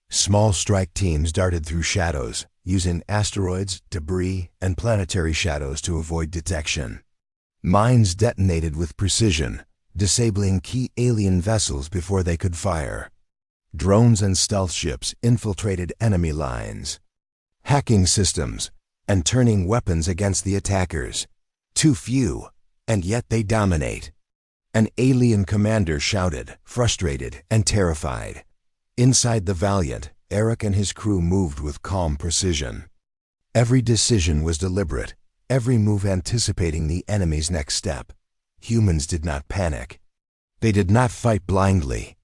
Small strike teams darted through shadows, using asteroids, debris, and planetary shadows to avoid detection. Mines detonated with precision, disabling key alien vessels before they could fire. Drones and stealth ships infiltrated enemy lines, hacking systems, and turning weapons against the attackers. Too few, and yet they dominate. An alien commander shouted, frustrated and terrified. Inside the Valiant, Eric and his crew moved with calm precision. Every decision was deliberate, every move anticipating the enemy's next step. Humans did not panic. They did not fight blindly.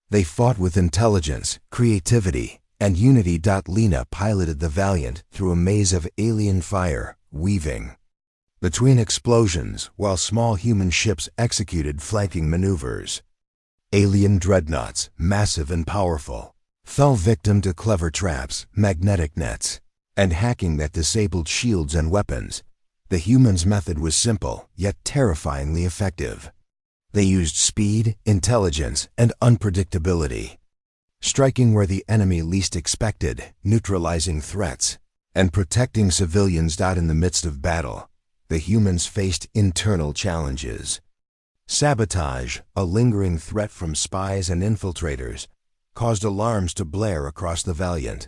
They fought with intelligence, creativity, and unity. Lena piloted the Valiant through a maze of alien fire, weaving between explosions while small human ships executed flanking maneuvers. Alien dreadnoughts, massive and powerful, fell victim to clever traps, magnetic nets, and hacking that disabled shields and weapons. The humans' method was simple, yet terrifyingly effective. They used speed, intelligence, and unpredictability, striking where the enemy least expected, neutralizing threats, and protecting civilians. In the midst of battle, the humans faced internal challenges. Sabotage, a lingering threat from spies and infiltrators, caused alarms to blare across the Valiant.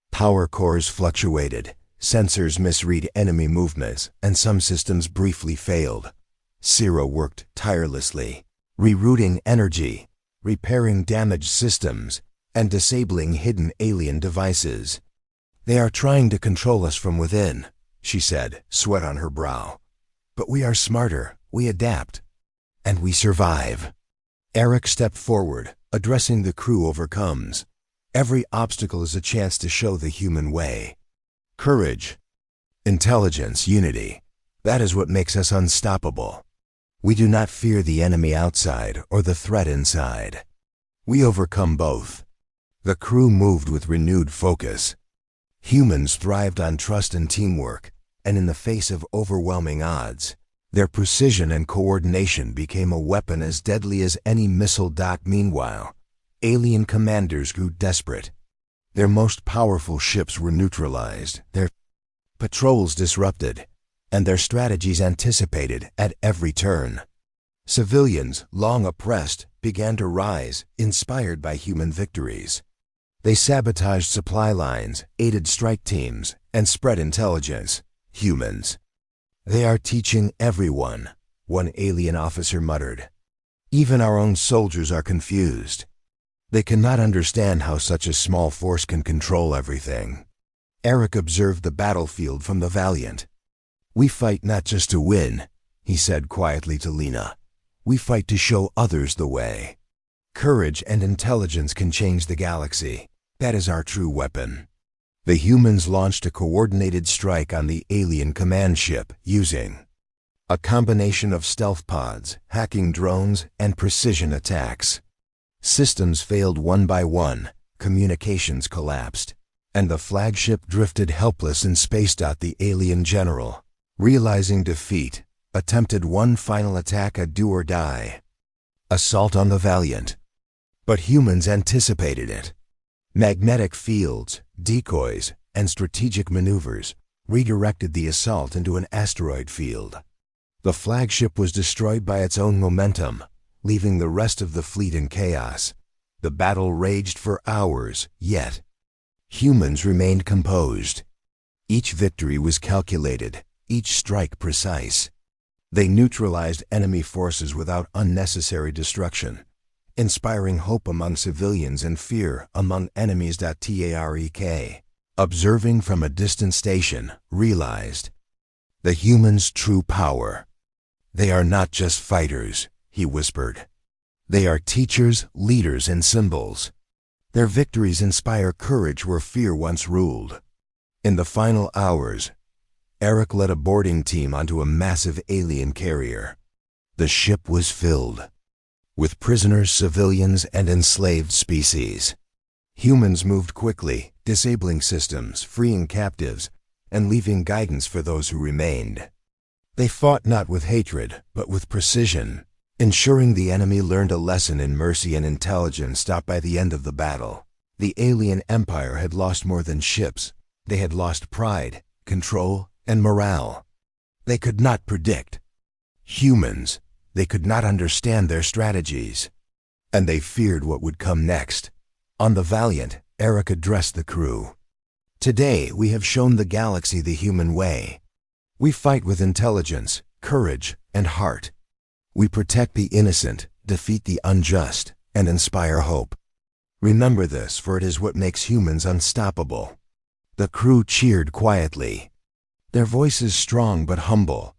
Power cores fluctuated, sensors misread enemy movements, and some systems briefly failed. Sira worked tirelessly, rerouting energy, repairing damaged systems, and disabling hidden alien devices. "They are trying to control us from within," she said, sweat on her brow. "But we are smarter, we adapt, and we survive." Eric stepped forward, addressing the crew. "Overcomes. Every obstacle is a chance to show the human way. Courage, intelligence, unity. That is what makes us unstoppable. We do not fear the enemy outside or the threat inside. We overcome both." The crew moved with renewed focus. Humans thrived on trust and teamwork, and in the face of overwhelming odds, their precision and coordination became a weapon as deadly as any missile. Meanwhile, alien commanders grew desperate. Their most powerful ships were neutralized, their patrols disrupted, and their strategies anticipated at every turn. Civilians, long oppressed, began to rise, inspired by human victories. They sabotaged supply lines, aided strike teams, and spread intelligence. "Humans. They are teaching everyone," one alien officer muttered. "Even our own soldiers are confused. They cannot understand how such a small force can control everything." Eric observed the battlefield from the Valiant. "We fight not just to win," he said quietly to Lena. "We fight to show others the way. Courage and intelligence can change the galaxy. That is our true weapon." The humans launched a coordinated strike on the alien command ship using a combination of stealth pods, hacking drones, and precision attacks. Systems failed one by one, communications collapsed, and the flagship drifted helpless in space. The alien general, realizing defeat, attempted one final attack, a do or die. Assault on the Valiant. But humans anticipated it. Magnetic fields, decoys, and strategic maneuvers redirected the assault into an asteroid field. The flagship was destroyed by its own momentum, leaving the rest of the fleet in chaos. The battle raged for hours, yet humans remained composed. Each victory was calculated, each strike precise. They neutralized enemy forces without unnecessary destruction, inspiring hope among civilians and fear among enemies. Tarek, observing from a distant station, realized the humans' true power. They are not just fighters, he whispered. They are teachers, leaders, and symbols. Their victories inspire courage where fear once ruled. In the final hours, Eric led a boarding team onto a massive alien carrier. The ship was filled with prisoners, civilians, and enslaved species. Humans moved quickly, disabling systems, freeing captives, and leaving guidance for those who remained. They fought not with hatred, but with precision, ensuring the enemy learned a lesson in mercy and intelligence. By the end of the battle, the alien empire had lost more than ships. They had lost pride, control, and morale. They could not predict humans. They could not understand their strategies. And they feared what would come next. On the Valiant, Eric addressed the crew. Today, we have shown the galaxy the human way. We fight with intelligence, courage, and heart. We protect the innocent, defeat the unjust, and inspire hope. Remember this, for it is what makes humans unstoppable. The crew cheered quietly, their voices strong but humble.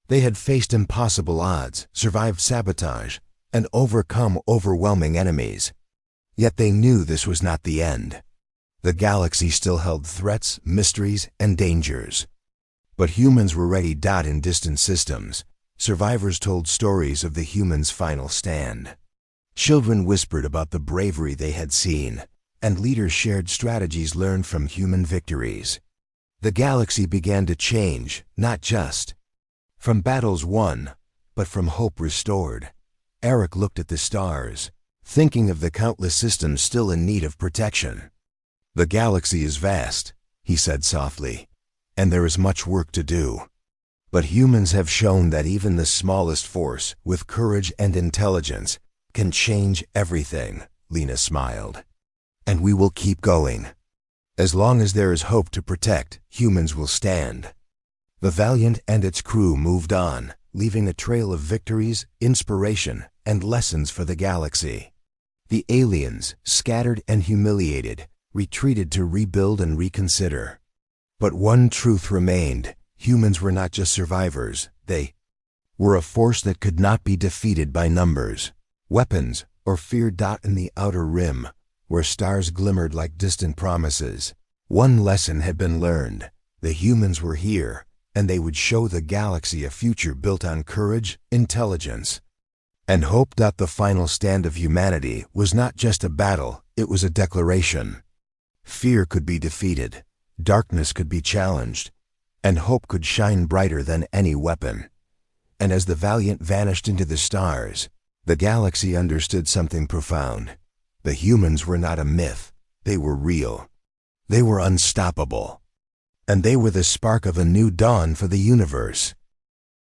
They had faced impossible odds, survived sabotage, and overcome overwhelming enemies. Yet they knew this was not the end. The galaxy still held threats, mysteries, and dangers. But humans were ready. In distant systems, survivors told stories of the humans' final stand. Children whispered about the bravery they had seen, and leaders shared strategies learned from human victories. The galaxy began to change, not just from battles won, but from hope restored. Eric looked at the stars, thinking of the countless systems still in need of protection. The galaxy is vast, he said softly, and there is much work to do. But humans have shown that even the smallest force, with courage and intelligence, can change everything. Lena smiled. And we will keep going. As long as there is hope to protect, humans will stand. The Valiant and its crew moved on, leaving a trail of victories, inspiration, and lessons for the galaxy. The aliens, scattered and humiliated, retreated to rebuild and reconsider. But one truth remained: humans were not just survivors, they were a force that could not be defeated by numbers, weapons, or fear. In the outer rim, where stars glimmered like distant promises, one lesson had been learned: the humans were here, and they would show the galaxy a future built on courage, intelligence, and hope. The final stand of humanity was not just a battle, it was a declaration. Fear could be defeated, darkness could be challenged, and hope could shine brighter than any weapon. And as the Valiant vanished into the stars, the galaxy understood something profound. The humans were not a myth, they were real. They were unstoppable. And they were the spark of a new dawn for the universe.